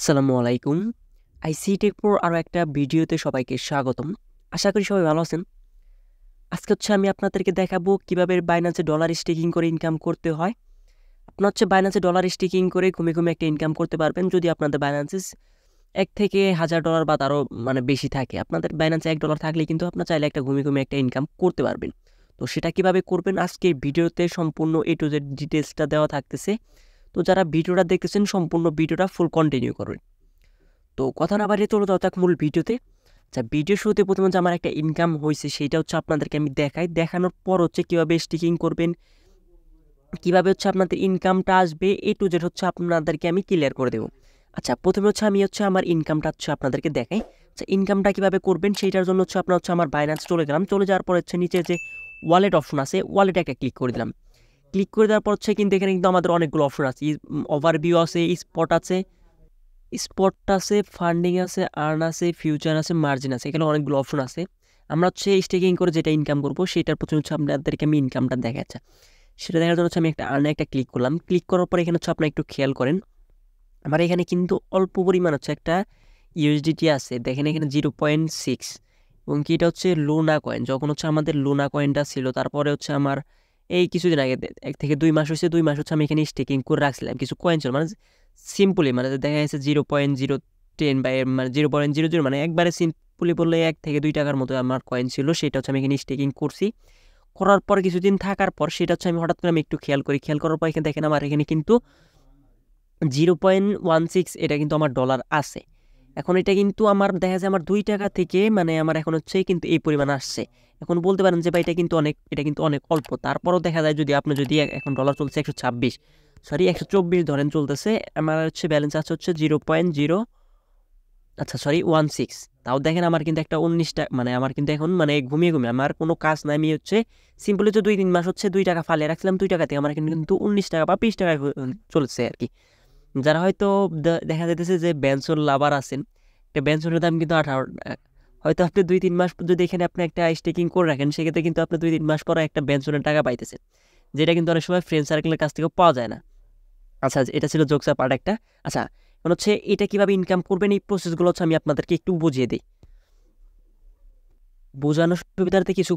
আসসালামু আলাইকুম। আইসি টেকপোর আরও একটা ভিডিওতে সবাইকে স্বাগতম। আশা করি সবাই ভালো আছেন। আজকে আমি আপনাদেরকে দেখাবো কিভাবে বাইন্যান্সে ডলার স্টেকিং করে ইনকাম করতে হয়। আপনার বাইন্যান্সে ডলার স্টেকিং করে ঘুমে, ঘুমে একটা ইনকাম করতে পারবেন যদি আপনাদের বাইন্যান্সে ১ থেকে $১,০০০ বা তারও বেশি থাকে। আপনাদের বাইন্যান্সে $১ থাকলে কিন্তু আপনার চাইলে একটা ঘুমে, ঘুমে একটা ইনকাম করতে পারবেন। তো সেটা কিভাবে করবেন আজকের ভিডিওতে সম্পূর্ণ A to Z ডিটেইলসটা দেওয়া থাকতেছে। তো যারা ভিডিওটা দেখতেছেন সম্পূর্ণ ভিডিওটা ফুল কন্টিনিউ করবেন। তো কথা না বাড়িয়ে চলে যাওয়া যাক মূল ভিডিওতে। ভিডিও শুরুতে প্রথমে যে আমার একটা ইনকাম হয়েছে সেইটা আপনাদেরকে আমি দেখাই। দেখানোর পর কীভাবে স্টিকিং করবেন, কীভাবে আপনাদের ইনকামটা আসবে A to Z আপনাদেরকে আমি ক্লিয়ার করে দেবো। প্রথমে আমি আমার ইনকামটা আপনাদেরকে দেখাই। ইনকামটা কীভাবে করবেন সেইটার জন্য আপনার আমার বাইন্যান্স চলে গেলাম। চলে যাওয়ার পর নিচে যে ওয়ালেট অপশন আছে, ওয়ালেটে একটা ক্লিক করে দিলাম। ক্লিক করে দেওয়ার পর কিন্তু এখানে কিন্তু আমাদের অনেকগুলো অপশন আছে। ওভারভিউ আছে, স্পট আছে, ফান্ডিং আছে, আর্ন আছে, ফিউচার আছে, মার্জিন আছে। এখানে অনেকগুলো অপশন আছে। আমরা স্টেকিং করে যেটা ইনকাম করবো সেটার প্রথমে আপনাদেরকে আমি ইনকামটা দেখাচ্ছি। সেটা দেখার জন্য আমি একটা আর্নে একটা ক্লিক করলাম। ক্লিক করার পর এখানে আপনারা একটু খেয়াল করেন, আমার এখানে কিন্তু অল্প পরিমাণ একটা ইউএসডিটি আছে। দেখেন এখানে 0.6 এবং কি এটা লুনা কয়েন। যখন আমাদের লুনা কয়েনটা ছিল, তারপরে আমার এই কিছুদিন আগে 1 থেকে 2 মাস হয়েছে, 2 মাস আমি এখানে স্টেকিং করে রাখছিলাম। কিছু কয়েন ছিল সিম্পলি দেখা যাচ্ছে 0.010 বা 0.00 একবারে সিম্পলি বললে 1 থেকে 2 টাকার মতো আমার কয়েন ছিল। সেটা আমি এখানে স্টেকিং করছি। করার পর কিছুদিন থাকার পর সেটা আমি হঠাৎ করে একটু খেয়াল করি। খেয়াল করার পর এখানে দেখেন আমার এখানে কিন্তু 0.16 এটা কিন্তু আমার ডলার আছে। এখন এটা কিন্তু আমার দেখা যায় আমার 2 টাকা থেকে আমার এখন কিন্তু এই পরিমাণ আসছে। এখন বলতে পারেন যে ভাই এটা কিন্তু অনেক অল্প। তারপরও দেখা যায় আপনি এখন ডলার চলছে 124 ধরেন চলতেছে, আমার ব্যালেন্স আছে 0.0 16। তাও দেখেন আমার কিন্তু একটা 19 টাকা আমার কিন্তু এখন ঘুমিয়ে আমার কোনো কাজ নাই। আমি সিম্পলি 2-3 মাস 2 টাকা ফালিয়ে রাখছিলাম। 2 টাকাতে আমার কিন্তু 19 টাকা বা 20 টাকায় চলছে আর কি। যারা হয়তো দেখা যাইতেছে যে বেনসন লাভার আছেন, একটা বেনসনের দাম কিন্তু 18 টাকা। হয়তো আপনি 2-3 মাস যদি এখানে আপনি একটা স্টেকিং করে রাখেন, সেক্ষেত্রে কিন্তু আপনি 2-3 মাস পরে একটা বেনসনের টাকা পাইতেছেন, যেটা কিন্তু অনেক সময় ফ্রেন্ড সার্কেলের কাছ থেকেও পাওয়া যায় না। এটা ছিল জোকসা পার্ট একটা। এখন এটা কিভাবে ইনকাম করবেন এই প্রসেসগুলো আমি আপনাদেরকে একটু বুঝিয়ে দিই। বোঝানোর সুবিধার্থে কিছু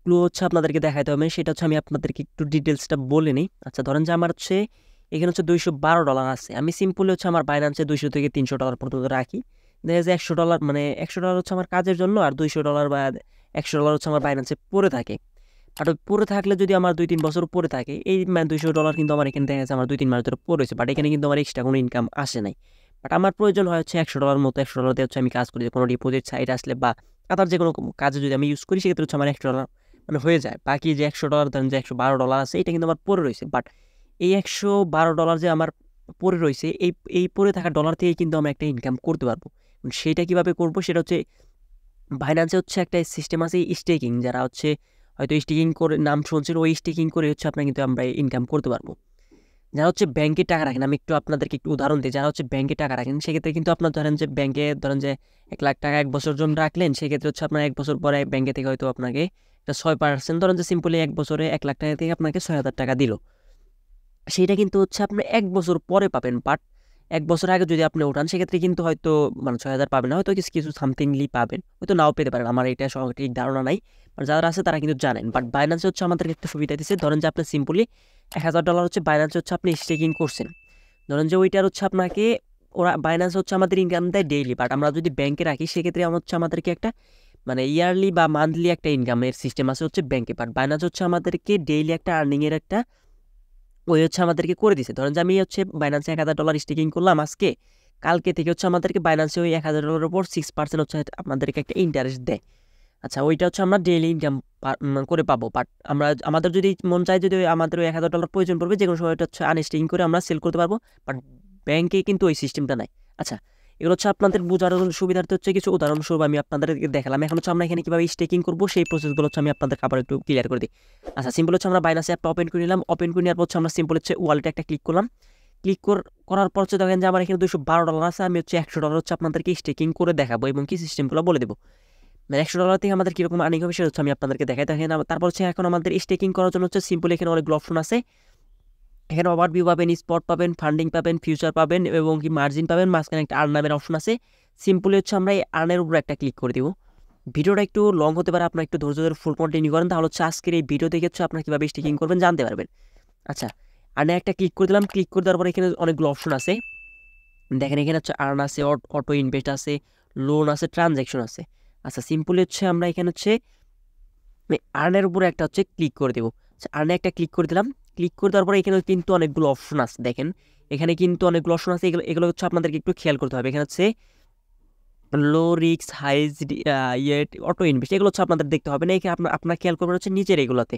ক্লু আপনাদেরকে দেখাইতে হবে। সেটা আমি আপনাদেরকে একটু ডিটেলসটা বলে নিই। ধরেন যে আমার এখানে $212 আছে। আমি সিম্পলি আমার বাইন্যান্সে $200 থেকে $300 পর্যন্ত রাখি। দেখা যায় $100 $100 আমার কাজের জন্য, আর $200 বা $100 আমার বাইন্যান্সে পড়ে থাকে। আর পড়ে থাকলে যদি আমার 2-3 বছর পড়ে থাকে, এই $200 কিন্তু আমার এখানে দেখা যাচ্ছে আমার 2-3 মাস ধরে পড়েছে, বাট এখানে কিন্তু আমার এক্সট্রা কোনো ইনকাম আসে নাই। বাট আমার প্রয়োজন হয় $100 মতো। $100 দিয়ে আমি কাজ করি, কোনো ডিপোজিট সাইট আসলে বা আদার যে কোনো কাজে যদি আমি ইউজ করি, সেক্ষেত্রে আমার $100 হয়ে যায়। বাকি যে $100 ধরেন যে $112 আছে, এটা কিন্তু আমার পড়ে রয়েছে। বাট এই $112 যে আমার পড়ে রয়েছে, এই পড়ে থাকা ডলার থেকে কিন্তু আমরা একটা ইনকাম করতে পারবো। সেটা কিভাবে করবো, সেটা বাইন্যান্সে একটা সিস্টেম আছে স্টেকিং। যারা হয়তো স্টেকিং করে নাম শুনছেন, ওই স্টেকিং করে আপনারা কিন্তু আমরা ইনকাম করতে পারবো। যারা ব্যাংকে টাকা রাখেন, আমি একটু আপনাদেরকে একটু উদাহরণ দিই। যারা ব্যাংকে টাকা রাখেন, সেক্ষেত্রে কিন্তু আপনার ধরেন যে ব্যাংকে ধরেন যে 1 লাখ টাকা 1 বছর জন্য রাখলেন, সেক্ষেত্রে আপনার 1 বছর পরে ব্যাংকে থেকে হয়তো আপনাকে 6% ধরেন যে সিম্পলি 1 বছরে 1 লাখ টাকা থেকে আপনাকে 6,000 টাকা দিল। সেইটা কিন্তু আপনি 1 বছর পরে পাবেন। বাট 1 বছর আগে যদি আপনি ওঠান, সেক্ষেত্রে কিন্তু হয়তো 6,000 পাবেন না, হয়তো কিছু সামথিংলি পাবেন, হয়তো নাও পেতে পারেন। আমার এটা সঠিক ধারণা নাই, যারা আছে তারা কিন্তু জানেন। বাট বাইন্যান্সে আমাদেরকে একটা সুবিধা দিচ্ছে। ধরেন যে আপনি সিম্পলি $1,000 বাইন্যান্সে আপনি স্টেকিং করছেন। ধরেন যে ওইটার আপনাকে ওরা বাইন্যান্স আমাদের ইনকাম দেয় ডেইলি। বাট আমরা যদি ব্যাংকে রাখি, সেক্ষেত্রে আমাদেরকে একটা ইয়ারলি বা মান্থলি একটা ইনকামের সিস্টেম আছে ব্যাংকে। বাট বাইন্যান্স আমাদেরকে ডেইলি একটা আর্নিংয়ের একটা ওই আমাদেরকে করে দিছে। ধরেন যে আমি বাইন্যান্সে $1,000 স্টেকিং করলাম আজকে, কালকে থেকে আমাদেরকে বাইন্যান্সে ওই $1,000 উপর 6% আপনাদেরকে একটা ইন্টারেস্ট দেয়। ওইটা আমরা ডেইলি ইনকাম করে পাবো। বাট আমাদের যদি মন চায়, যদি আমাদের ওই $1,000 প্রয়োজন পড়বে, যে কোনো সময় এটা আনস্টেকিং করে আমরা সেল করতে পারবো। বাট ব্যাংকে কিন্তু ওই সিস্টেমটা নাই। এগুলো আপনাদের বোঝার সুবিধার্থে কিছু উদাহরণস্বরূপ আমি আপনাদেরকে দেখালাম। এখন আমরা এখানে কীভাবে স্টেকিং করবো সেই প্রসেসগুলো আমি আপনাদের আবার একটু ক্লিয়ার করে দিই। সিম্পল আমরা বাইন্যান্স অ্যাপটা ওপেন করে নিলাম। ওপেন করে নেওয়ার পর আমরা সিম্পল ওয়ালেটে একটা ক্লিক করলাম। ক্লিক করার পর দেখেন যে আমার এখানে $212 আছে। আমি $100 আপনাদেরকে স্টেকিং করে দেখাবো এবং কি সিস্টেমগুলো বলে দেবো। $100 থেকে আমাদের কীরকম আর্নিং হবে সেটা আমি আপনাদেরকে দেখাই। দেখেন তারপর এখন আমাদের স্টেকিং করার জন্য সিম্পল এখানে অনেকগুলো অপশন আছে। এখানে ওভারভিউ পাবেন, স্পট পাবেন, ফান্ডিং পাবেন, ফিউচার পাবেন এবং কি মার্জিন পাবেন। মাঝখানে একটা আর্ন নামের অপশন আছে। সিম্পলি হচ্ছে আমরা এই আর্নের উপর একটা ক্লিক করে দিব। ভিডিওটা একটু লং হতে পারে, আপনার একটু ধৈর্য ধরে ফুল কন্টিনিউ করেন, তাহলে হচ্ছে আজকের এই ভিডিও দেখে হচ্ছে আপনার কীভাবে স্টিকিং করবেন জানতে পারবেন। আচ্ছা, আর্নে একটা ক্লিক করে দিলাম। ক্লিক করে দেওয়ার পরে এখানে অনেকগুলো অপশন আছে। দেখেন এখানে হচ্ছে আর্ন আছে, অটো ইনভেস্ট আছে, লোন আছে, ট্রানজ্যাকশন আছে। আচ্ছা, সিম্পলি হচ্ছে আমরা এখানে হচ্ছে আর্নের উপরে একটা হচ্ছে ক্লিক করে দেবো। আচ্ছা, আর্নে একটা ক্লিক করে দিলাম। ক্লিক করে দেওয়ার পরে এখানে কিন্তু অনেকগুলো অপশন আছে। দেখেন এখানে কিন্তু অনেকগুলো অপশন আছে। এগুলো হচ্ছে আপনাদেরকে একটু খেয়াল করতে হবে। এখানে হচ্ছে low risk, high auto invest, এগুলো হচ্ছে আপনাদের দেখতে হবে না। এখানে আপনার খেয়াল করবেন হচ্ছে নিচের এগুলোতে।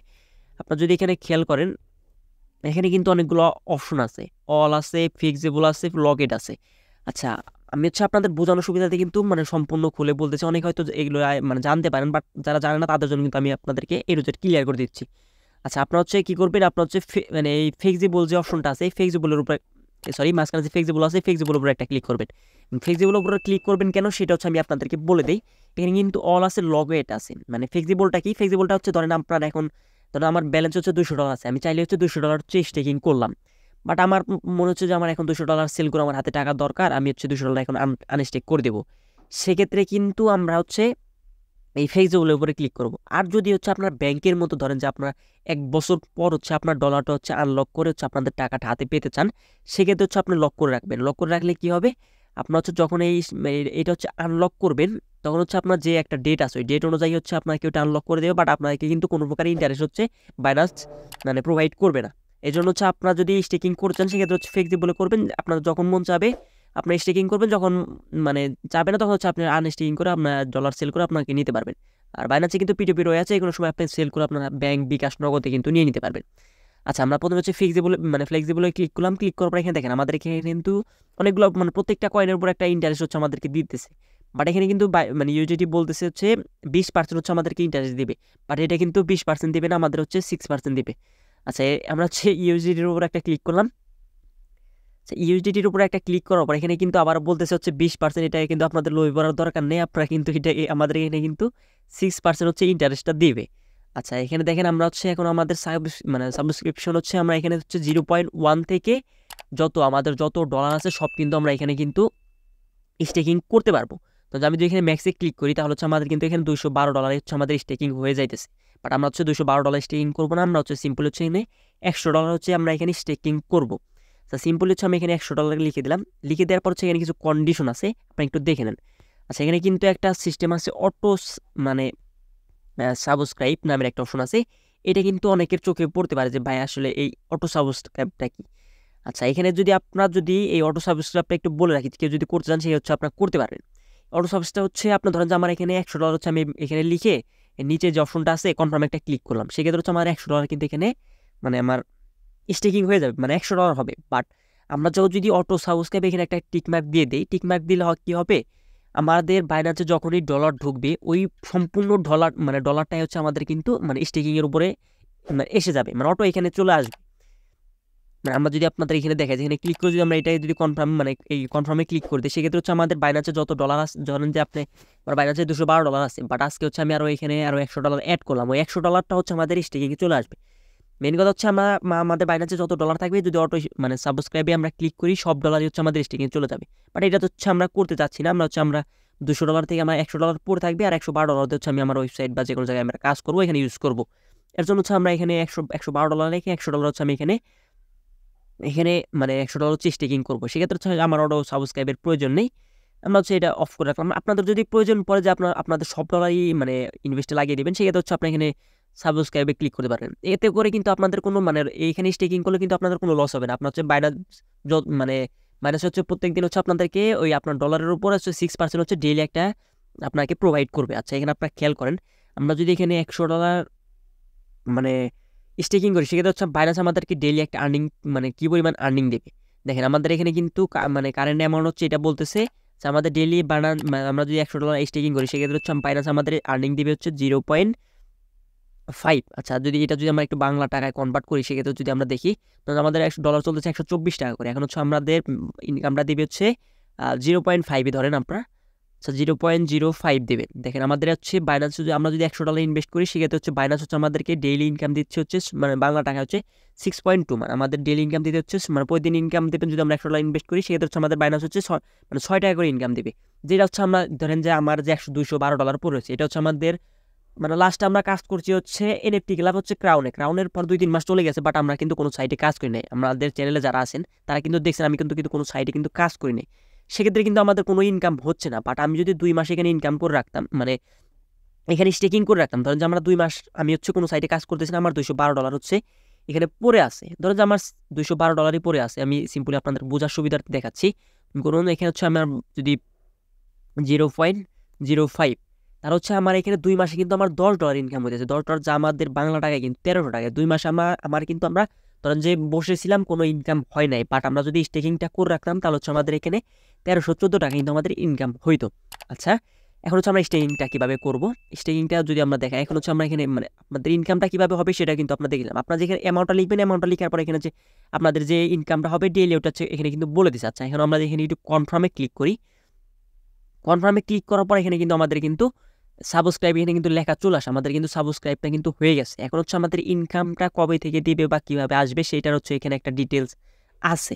আপনার যদি এখানে খেয়াল করেন, এখানে কিন্তু অনেকগুলো অপশন আছে, অল আছে, ফিক্সেবল আছে, লকেট আছে। আচ্ছা, আমি হচ্ছে আপনাদের বোঝানোর সুবিধাতে কিন্তু মানে সম্পূর্ণ খুলে বলতেছি। অনেক হয়তো এগুলো মানে জানতে পারেন, বাট যারা জানে না তাদের জন্য কিন্তু আমি আপনাদেরকে এই রোজের ক্লিয়ার করে দিচ্ছি। আচ্ছা, আপনার হচ্ছে কী করবেন, আপনার হচ্ছে মানে এই ফ্লেক্সিবল যে অপশনটা আছে, এই ফ্লেক্সিবলের উপরে, সরি মাঝখানে যে ফ্লেক্সিবল আছে, ফ্লেক্সিবলের উপরে একটা ক্লিক করবেন। ফ্লেক্সিবলের উপরে ক্লিক করবেন কেন সেটা হচ্ছে আমি আপনাদেরকে বলে দিই। এখানে কিন্তু অল আছে, লগেট আছে। মানে ফ্লেক্সিবলটা কি, ফ্লেক্সিবলটা হচ্ছে ধরেন আপনার এখন ধরেন আমার ব্যালেন্স হচ্ছে $200 আছে, আমি চাইলে হচ্ছে $200 হচ্ছে স্টেকিং করলাম। বাট আমার মনে হচ্ছে যে আমার এখন $200 সেল করে আমার হাতে টাকা দরকার, আমি হচ্ছে $200 এখন আনস্টেক করে দেবো। সেক্ষেত্রে কিন্তু আমরা হচ্ছে এই ফ্লেক্সিবলের উপরে ক্লিক করব। আর যদি হচ্ছে আপনার ব্যাংকের মতো ধরেন যে আপনার 1 বছর পর হচ্ছে আপনার ডলারটা হচ্ছে আনলক করে হচ্ছে আপনাদের টাকাটা হাতে পেতে চান, সেক্ষেত্রে হচ্ছে আপনি লক করে রাখবেন। লক করে রাখলে কি হবে, আপনার হচ্ছে যখন এটা হচ্ছে আনলক করবেন, তখন হচ্ছে আপনার যে একটা ডেট আছে, ওই ডেট অনুযায়ী হচ্ছে আপনাকে ওটা আনলক করে দেবে। বাট আপনাকে কিন্তু কোনো প্রকার ইন্টারেস্ট হচ্ছে বাইনান্স মানে প্রোভাইড করবে না। এই জন্য হচ্ছে আপনার যদি স্টেকিং করছেন সেক্ষেত্রে হচ্ছে ফ্লেক্সিবলে করবেন। আপনার যখন মন চাবে আপনি স্টেকিং করবেন, যখন মানে চাবে না তখন হচ্ছে আপনি আনস্টেকিং করে আপনার ডলার সেল করে আপনাকে নিতে পারবেন। আর বাইনান্সে কিন্তু পিটুপি রয়েছে, কোনো সময় আপনি সেল করে আপনার ব্যাংক, বিকাশ, নগদে কিন্তু নিয়ে নিতে পারবেন। আচ্ছা, আমরা প্রথমে হচ্ছে ফ্লেক্সিবলে ক্লিক করলাম। ক্লিক করার পর এখানে দেখেন আমাদের এখানে কিন্তু অনেকগুলো মানে প্রত্যেকটা কয়েনের উপর একটা ইন্টারেস্ট হচ্ছে আমাদেরকে দিতেছে। বাট এখানে কিন্তু মানে ইউজিটি বলতেছে হচ্ছে 20% হচ্ছে আমাদেরকে ইন্টারেস্ট দিবে। বাট এটা কিন্তু 20% দিবে না, আমাদের হচ্ছে 6% দিবে। আচ্ছা, আমরা হচ্ছে ইউজিটির উপর একটা ক্লিক করলাম। ইউএসডিটির উপরে একটা ক্লিক করার পর এখানে কিন্তু আবার বলতেছে হচ্ছে 20%। এটা কিন্তু আপনাদের লোভ করার দরকার নেই, আপনারা কিন্তু এটা আমাদের এখানে কিন্তু 6% হচ্ছে ইন্টারেস্টটা দিবে। আচ্ছা, এখানে দেখেন আমরা হচ্ছে এখন আমাদের সাবস্ক্রিপশন হচ্ছে আমরা এখানে হচ্ছে 0.1 থেকে আমাদের যত ডলার আছে সব কিন্তু আমরা এখানে কিন্তু স্টেকিং করতে পারবো। তো আমি যদি এখানে ম্যাক্সে ক্লিক করি তাহলে হচ্ছে আমাদের কিন্তু এখানে $212 হচ্ছে আমাদের স্টেকিং হয়ে যাইতেছে। বাট আমরা হচ্ছে $212 স্টেকিং করবো না, আমরা হচ্ছে সিম্পল হচ্ছে এখানে $100 হচ্ছে আমরা এখানে স্টেকিং করবো। সিম্পলি হচ্ছে আমি এখানে $100 লিখে দিলাম। লিখে দেওয়ার পর হচ্ছে এখানে কিছু কন্ডিশন আছে, আপনি একটু দেখে নেন। আচ্ছা, এখানে কিন্তু একটা সিস্টেম আছে, অটো মানে সাবস্ক্রাইব নামের একটা অপশন আছে। এটা কিন্তু অনেকের চোখে পড়তে পারে যে ভাই আসলে এই অটো সাবস্ক্রাইবটা কি। আচ্ছা, এখানে যদি এই অটো সাবস্ক্রাইবটা একটু বলে রাখি, কেউ যদি করতে চান সে হচ্ছে আপনার করতে পারবেন। অটো সাবস্ক্রাইব হচ্ছে আপনার ধরেন যে আমার এখানে $100 হচ্ছে আমি এখানে লিখে নিচে যে অপশনটা আছে কনফার্ম একটা ক্লিক করলাম, সেক্ষেত্রে হচ্ছে আমার $100 কিন্তু এখানে মানে আমার স্টেকিং হয়ে যাবে, মানে $100 হবে। বাট আমরা যদি অটো সাবস্ক্রাইব এখানে একটা টিকমার্ক দিয়ে দিই, টিকমার্ক দিলে কী হবে, আমাদের বাইনান্সে যখনই ডলার ঢুকবে ওই সম্পূর্ণ ডলারটাই হচ্ছে আমাদের কিন্তু মানে স্টেকিংয়ের উপরে এসে যাবে, মানে অটো এখানে চলে আসবে। আমরা যদি আপনাদের এখানে দেখাই, যেখানে ক্লিক করে যদি আমরা এটাই যদি কনফার্ম এই কনফার্মে ক্লিক করে দিই, সেক্ষেত্রে হচ্ছে আমাদের বাইনান্সে যত ডলার আছে, ধরেন যে আপনি আমার বাইনান্সে $212 আছে, বাট আজকে হচ্ছে আমি এখানে আরও $100 অ্যাড করলাম, ওই $100 হচ্ছে আমাদের স্টেকিংয়ে চলে আসবে। মেন কথা হচ্ছে আমাদের বাইনান্সে যত ডলার থাকবে যদি অটো সাবস্ক্রাইবে আমরা ক্লিক করি, সব ডলারই হচ্ছে আমাদের স্টেকিংয়ে চলে যাবে। বাট এটা হচ্ছে আমরা করতে চাচ্ছি না, আমরা $200 থেকে আমার $100 পড়ে থাকবে, আর $112 হচ্ছে আমি আমার ওয়েবসাইট বা যে কোনো জায়গায় আমরা কাজ করবো এখানে ইউজ করবো। এর জন্য হচ্ছে আমরা এখানে $112 রেখে $100 হচ্ছে আমি এখানে $100 হচ্ছে স্টেকিং করবো। সেক্ষেত্রে হচ্ছে আমার অটো সাবস্ক্রাইবের প্রয়োজন নেই, আমরা হচ্ছে এটা অফ করে রাখলাম। আপনাদের যদি প্রয়োজন পড়ে যে আপনাদের সব ডলারই ইনভেস্টে লাগিয়ে দেবেন, সেক্ষেত্রে হচ্ছে আপনি এখানে সাবস্ক্রাইবে ক্লিক করতে পারেন। এতে করে কিন্তু আপনাদের কোনো এইখানে স্টেকিং করলে কিন্তু আপনাদের কোনো লস হবে না। আপনার হচ্ছে বাইনান্স হচ্ছে প্রত্যেকদিন হচ্ছে আপনাদেরকে ওই আপনার ডলারের উপর হচ্ছে 6% হচ্ছে ডেইলি একটা আপনাকে প্রোভাইড করবে। আচ্ছা, এখানে আপনারা খেয়াল করেন, আমরা যদি এখানে $100 স্টেকিং করি, সেক্ষেত্রে হচ্ছে বাইনান্স আমাদেরকে ডেইলি একটা আর্নিং কী পরিমাণ আর্নিং দেবে। দেখেন আমাদের এখানে কিন্তু কারেন্ট অ্যামাউন্ট হচ্ছে এটা বলতেছে যে আমাদের ডেইলি আমরা যদি $100 স্টেকিং করি, সেক্ষেত্রে হচ্ছে বাইনান্স আমাদের আর্নিং দেবে হচ্ছে 0.5। আচ্ছা, এটা যদি আমরা একটু বাংলা টাকায় কনভার্ট করি, সেক্ষেত্রে যদি আমরা দেখি, তখন আমাদের $1 চলতেছে 124 টাকা করে। এখন হচ্ছে আমরা দিবে হচ্ছে 0.5 ধরেন আপনারা আচ্ছা 0.05 দেবেন। দেখেন আমাদের হচ্ছে বাইন্যান্স যদি আমরা যদি $100 ইনভেস্ট করি সেক্ষেত্রে হচ্ছে বাইন্যান্স হচ্ছে আমাদেরকে ডেইলি ইনকাম দিচ্ছে হচ্ছে মানে বাংলা টাকা হচ্ছে 6.2 মানে আমাদের ডেইলি ইনকাম দিতে হচ্ছে মানে প্রতিদিন ইনকাম দেবেন যদি আমরা $100 ইনভেস্ট করি সেক্ষেত্রে হচ্ছে আমাদের বাইন্যান্স হচ্ছে মানে 6 টাকা করে ইনকাম দিবে। যেটা হচ্ছে আমরা ধরেন যে আমার যে $212 পড়েছে এটা হচ্ছে আমাদের মানে লাস্টে আমরা কাজ করছি হচ্ছে এনএফটি ক্লাব হচ্ছে ক্রাউনের পর 2-3 মাস চলে গেছে বাট আমরা কিন্তু কোনো সাইটে কাজ করি নাই। আমাদের চ্যানেলে যারা আছেন তারা কিন্তু দেখছেন আমি কিন্তু কোনো সাইটে কিন্তু কাজ করি নাই। সেক্ষেত্রে কিন্তু আমাদের কোনো ইনকাম হচ্ছে না। বাট আমি যদি 2 মাস এখানে ইনকাম করে রাখতাম মানে এখানে স্টেকিং করে রাখতাম, ধরেন যে আমরা 2 মাস আমি হচ্ছে কোনো সাইটে কাজ করতেছি না, আমার $212 হচ্ছে এখানে পড়ে আছে। ধরেন যে আমার $212 পড়ে আছে। আমি সিম্পলি আপনাদের বোঝার সুবিধার্থে দেখাচ্ছি। ধরুন এখানে হচ্ছে আমার যদি 0.05 তার হচ্ছে আমার এখানে 2 মাসে কিন্তু আমার $10 ইনকাম হইতেছে। $10 যা আমাদের বাংলা টাকায় কিন্তু 1300 টাকা। 2 মাসে আমার কিন্তু আমরা ধরেন যে বসেছিলাম কোনো ইনকাম হয় নাই। বাট আমরা যদি স্টেকিংটা করে রাখতাম তাহলে হচ্ছে আমাদের এখানে 1314 টাকা কিন্তু আমাদের ইনকাম হইতো। আচ্ছা এখন হচ্ছে আমরা স্টেকিংটা কিভাবে করব, স্টেকিংটা যদি আমরা দেখাই এখন হচ্ছে আমরা এখানে মানে আপনাদের ইনকামটা কিভাবে হবে সেটা কিন্তু আপনারা দেখলাম। আপনারা যেখানে অ্যামাউন্টটা লিখবেন অ্যামাউন্টটা লিখার পর এখানে যে আপনাদের যে ইনকামটা হবে ডেইলি ওটা হচ্ছে এখানে কিন্তু বলে দিচ্ছে। আচ্ছা এখন আমরা এখানে একটু কনফার্মে ক্লিক করি। কনফার্মে ক্লিক করার পর এখানে কিন্তু আমাদের কিন্তু সাবস্ক্রাইব এখানে কিন্তু লেখা চলে আসে। আমাদের কিন্তু সাবস্ক্রাইবটা কিন্তু হয়ে গেছে। এখন হচ্ছে আমাদের ইনকামটা কবে থেকে দিবে বা কিভাবে আসবে সেটার হচ্ছে এখানে একটা ডিটেলস আছে।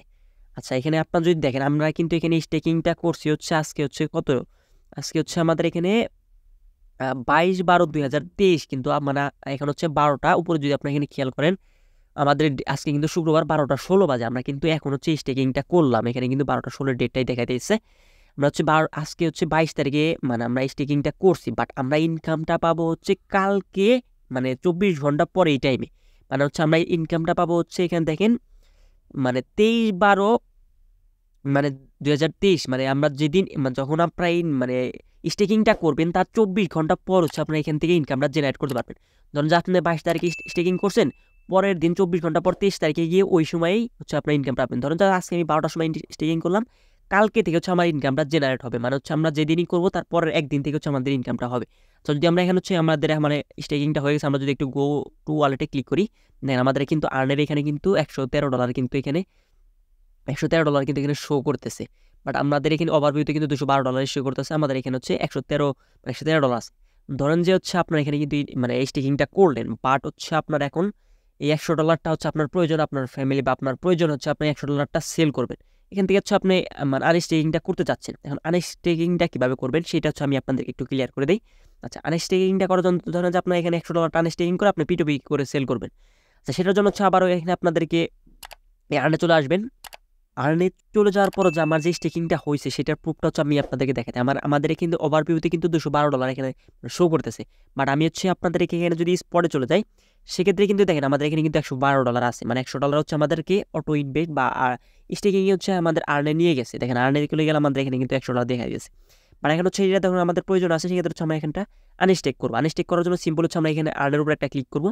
আচ্ছা এখানে আপনারা যদি দেখেন আমরা কিন্তু এখানে স্টেকিংটা করছি হচ্ছে আজকে হচ্ছে কত, আজকে হচ্ছে আমাদের এখানে 22/12/2023 কিন্তু মানে এখন হচ্ছে 12টা উপরে যদি আপনারা এখানে খেয়াল করেন আমাদের আজকে কিন্তু শুক্রবার 12টা 16 বাজে আমরা কিন্তু এখন হচ্ছে স্টেকিংটা করলাম। এখানে কিন্তু 12টা 16 ডেটটাই দেখা দিয়েছে। আমরা হচ্ছে আজকে হচ্ছে 22 তারিখে মানে আমরা স্টেকিংটা করছি বাট আমরা ইনকামটা পাবো হচ্ছে কালকে মানে 24 ঘন্টা পরে এই টাইমে। মানে হচ্ছে আমরা ইনকামটা পাবো হচ্ছে এখানে দেখেন মানে 23/12 মানে 2023 মানে আমরা যেদিন যখন আপনারা মানে স্টেকিংটা করবেন তার 24 ঘন্টা পর হচ্ছে আপনারা এখান থেকে ইনকামটা জেনারেট করতে পারবেন। ধরুন যে আপনি 22 তারিখে স্টেকিং করছেন পরের দিন 24 ঘন্টা পর 23 তারিখে গিয়ে ওই সময়ই হচ্ছে আপনার ইনকাম পাবেন। ধরুন যে আজকে আমি 12টার সময় স্টেকিং করলাম কালকে থেকে হচ্ছে আমার ইনকামটা জেনারেট হবে। মানে হচ্ছে আমরা যেদিনই করবো তার পরের একদিন থেকে হচ্ছে আমাদের ইনকামটা হবে। তো যদি আমরা এখানে হচ্ছে আমাদের মানে স্টেকিংটা হয়ে গেছে আমরা যদি একটু গো টু ওয়ালেটে ক্লিক করি দেখেন আমাদের কিন্তু আর্নের এখানে কিন্তু $113 কিন্তু এখানে $113 কিন্তু এখানে শো করতেছে। বাট আমাদের এখানে ওভারভিউতে কিন্তু $212 শো করতেছে। আমাদের এখানে হচ্ছে $113 আছে। ধরেন যে হচ্ছে আপনার এখানে কিন্তু মানে এই স্টেকিংটা করলেন বাট হচ্ছে আপনার এখন এই $100টা হচ্ছে আপনার প্রয়োজন, আপনার ফ্যামিলি বা আপনার প্রয়োজন হচ্ছে আপনি $100টা সেল করবেন। এখান থেকে হচ্ছে আপনি মানে আনস্টেকিংটা করতে চাচ্ছেন। এখন আনস্টেকিংটা কিভাবে করবেন সেটা হচ্ছে আমি আপনাদেরকে একটু ক্লিয়ার করে দিই। আচ্ছা আনস্টেকিংটা করার জন্য ধরেন যে আপনার এখানে $100 আনস্টেকিং করে আপনি P2P করে সেল করবেন। আচ্ছা সেটার জন্য হচ্ছে আবারও এখানে আপনাদেরকে আর্নে চলে আসবেন। আর্নে চলে যাওয়ার পর যে আমার যে স্টেকিংটা হয়েছে সেটার প্রুফটা হচ্ছে আমি আপনাদেরকে দেখাতে আমাদের কিন্তু ওভারভিউতে কিন্তু $212 এখানে শো করতেছে। বাট আমি হচ্ছে আপনাদেরকে এখানে যদি স্পটে চলে যাই সেক্ষেত্রে কিন্তু দেখেন আমাদের এখানে কিন্তু $112 আছে। মানে $100 হচ্ছে আমাদেরকে অটো ইনভেস্ট বা স্টেকিং হচ্ছে আমাদের আর্নে নিয়ে গেছে। দেখেন আর্নে চলে গেলে আমাদের এখানে কিন্তু $100 দেখা গেছে। মানে এখন হচ্ছে এটা ধরুন আমাদের প্রয়োজন আছে সেক্ষেত্রে হচ্ছে আমরা এখানটা আনস্টেক করবো। আনস্টেক করার জন্য সিম্পল হচ্ছে আমরা এখানে আর্নের উপর একটা ক্লিক করবো।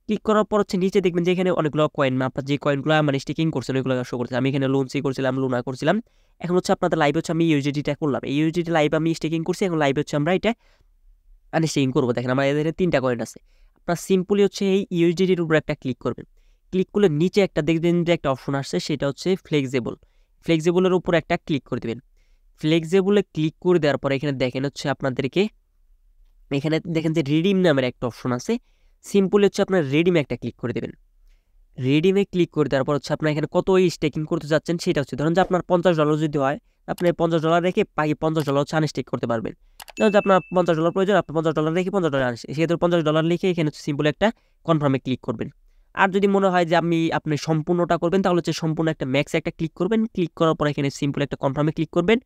ক্লিক করার পর হচ্ছে নিচে দেখবেন যে এখানে অনেকগুলো কয়েন আপনার যে কয়েনগুলো মানে স্টেকিং করছেন ওইগুলো শো করছে। আমি এখানে লোনসি করছিলাম, লুনা করছিলাম। এখন হচ্ছে আপনাদের লাইভে হচ্ছে আমি ইউজিডিটা করলাম। এই ইউজিডি লাইভ আমি স্টেকিং করছি। এখন লাইভে হচ্ছে আমরা এটা আনস্টেকিং করবো। দেখেন আমার এখানে 3টা কয়েন আছে। আপনার সিম্পলি হচ্ছে এই ইউজিডির উপর একটা ক্লিক করবেন। ক্লিক করলে নিচে একটা দেখবেন যে একটা অপশন আসছে সেটা হচ্ছে ফ্লেক্সিবলের উপর একটা ক্লিক করে দেবেন। ফ্লেক্সিবলে ক্লিক করে দেওয়ার পরে এখানে দেখেন হচ্ছে আপনাদেরকে এখানে দেখেন যে রিডিম নামের একটা অপশন আছে। সিম্পলি হচ্ছে আপনার রিডিমে একটা ক্লিক করে দেবেন। রিডিমে ক্লিক করে দেওয়ার পর হচ্ছে আপনার এখানে কত স্টেকিং করতে যাচ্ছেন সেটা হচ্ছে ধরুন যে আপনার $50 যদি হয় আপনি $50 রেখে বাকি $50 হচ্ছে আনস্টেক করতে পারবেন। ধরুন যে আপনার $50 প্রয়োজন আপনি $50 রেখে $50 আনস্টেক সেক্ষেত্রে $50 লিখে এখানে হচ্ছে সিম্পল একটা কনফার্মে ক্লিক করবেন। আর যদি মনে হয় যে আপনি সম্পূর্ণটা করবেন তাহলে হচ্ছে সম্পূর্ণ একটা ম্যাক্সে একটা ক্লিক করবেন। ক্লিক করার পর এখানে সিম্পল একটা কনফার্মে ক্লিক করবেন।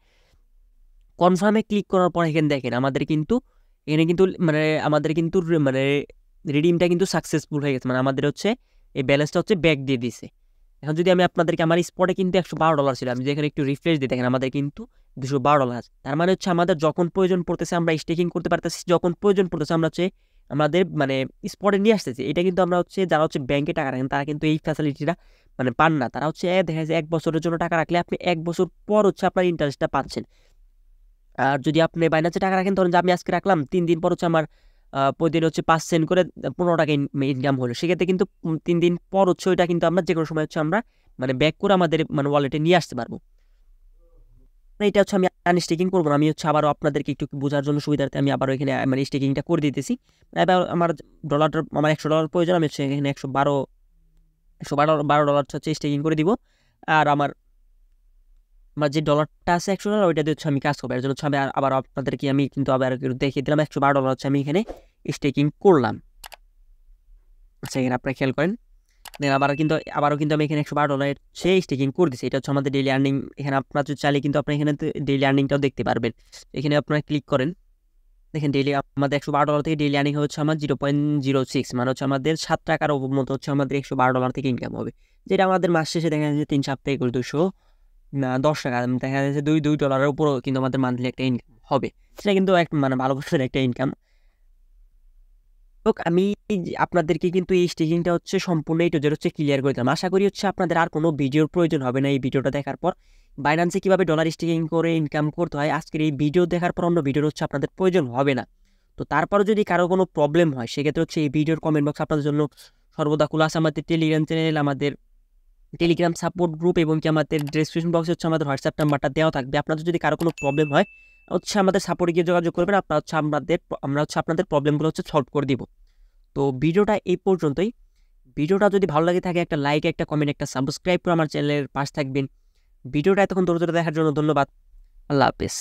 কনফার্মে ক্লিক করার পর এখানে দেখেন আমাদের কিন্তু এখানে কিন্তু আমাদের কিন্তু মানে রিডিমটা কিন্তু সাকসেসফুল হয়ে গেছে। মানে আমাদের হচ্ছে এই ব্যালেন্সটা হচ্ছে ব্যাক দিয়ে দিছে। এখন যদি আমি আপনাদেরকে আমার স্পটে কিন্তু $112 ছিল, আমি যেখানে একটু রিফ্রেশ দিই দেখেন আমাদের কিন্তু $212 আছে। তার মানে হচ্ছে আমাদের যখন প্রয়োজন পড়তেছে আমরা স্টেকিং করতে পারতেছি, যখন প্রয়োজন পড়তেছে আমরা হচ্ছে আমাদের মানে স্পটে নিয়ে আসতেছি। এটা কিন্তু আমরা হচ্ছে যারা হচ্ছে ব্যাংকে টাকা রাখেন তারা কিন্তু এই ফ্যাসিলিটিটা মানে পান না। তারা হচ্ছে দেখা যায় 1 বছরের জন্য টাকা রাখলে আপনি 1 বছর পর হচ্ছে আপনার ইন্টারেস্টটা পাচ্ছেন। আর যদি আপনি বাইন্যান্সে টাকা রাখেন ধরুন যে আমি আজকে রাখলাম 3 দিন পর হচ্ছে আমার প্রতিদিন হচ্ছে 5 সেন্ট করে 15 টাকা ইনকাম হলো। সেক্ষেত্রে কিন্তু 3 দিন পর হচ্ছে ওইটা কিন্তু আমরা যে কোনো সময় হচ্ছে আমরা মানে ব্যাক করে আমাদের মানে ওয়ালেটে নিয়ে আসতে পারবো। এটা হচ্ছে আমি আনস্টেকিং করবো না, আমি হচ্ছে আবারও আপনাদেরকে একটু বোঝার জন্য সুবিধার্থে আমি আবারও এখানে মানে স্টেকিংটা করে দিতেছি। এবার আমার ডলারটা আমার $100 প্রয়োজন, আমি হচ্ছে এখানে $112 হচ্ছে স্টেকিং করে দিব। আর আমার আমার যে ডলারটা আছে $100 ওইটা দিয়ে হচ্ছে আমি কাজ করবো। এর জন্য হচ্ছে আমি আবার আপনাদেরকে আমি কিন্তু আবার দেখিয়ে দিলাম $112 হচ্ছে আমি এখানে স্টেকিং করলাম। আচ্ছা এখানে আপনারা খেয়াল করেন, দেন আবারও কিন্তু আমি এখানে $112 সে স্টেকিং করে দিচ্ছি। এটা হচ্ছে আমাদের ডেইলি আর্নিং। এখানে আপনারা যদি চাইলে কিন্তু আপনি এখানে ডেইলি আর্নিংটাও দেখতে পারবেন। এখানে আপনারা ক্লিক করেন, দেখেন ডেইলি আমাদের $112 থেকে ডেইলি আর্নিং হচ্ছে আমার 0.06, মানে হচ্ছে আমাদের $7 মতো হচ্ছে আমাদের $112 থেকে ইনকাম হবে, যেটা আমাদের মাস শেষে দেখা যাচ্ছে 3 সপ্তাহে করে 210 টাকা দেখা যাচ্ছে $2 উপরও কিন্তু আমাদের মান্থলি একটা ইনকাম হবে। সেটা কিন্তু এক মানে ভালো বছরের একটা ইনকাম। তো আমি আপনাদেরকে কিন্তু এই স্টেজিংটা হচ্ছে সম্পূর্ণ এই টু হচ্ছে ক্লিয়ার করে দিলাম। আশা করি হচ্ছে আপনাদের আর কোনো ভিডিওর প্রয়োজন হবে না এই ভিডিওটা দেখার পর। বাইন্যান্সে কীভাবে ডলার স্টেকিং করে ইনকাম করতে হয় আজকের এই ভিডিও দেখার পর অন্য ভিডিওর হচ্ছে আপনাদের প্রয়োজন হবে না। তো তারপরও যদি কারো কোনো প্রবলেম হয় সেক্ষেত্রে হচ্ছে এই ভিডিওর কমেন্ট বক্স আপনাদের জন্য সর্বদা খোলা আছে। আমাদের টেলিগ্রাম চ্যানেল, আমাদের টেলিগ্রাম সাপোর্ট গ্রুপ এবং কি আমাদের ডেসক্রিপশন বক্সে হচ্ছে আমাদের হোয়াটসঅ্যাপ নাম্বারটা দেওয়া থাকবে। আপনাদের যদি কারো কোনো প্রবলেম হয় হচ্ছে আমাদের সাপোর্টে গিয়ে যোগাযোগ করবেন, আমরা হচ্ছে আপনাদের প্রবলেমগুলো হচ্ছে সলভ করে দিব। তো ভিডিওটা এই পর্যন্তই। ভিডিওটা যদি ভালো লাগে থাকে একটা লাইক, একটা কমেন্ট, একটা সাবস্ক্রাইব করে আমার চ্যানেলের পাশে থাকবেন। ভিডিওটা এতক্ষণ ধৈর্য ধরে দেখার জন্য ধন্যবাদ। আল্লাহ হাফেজ।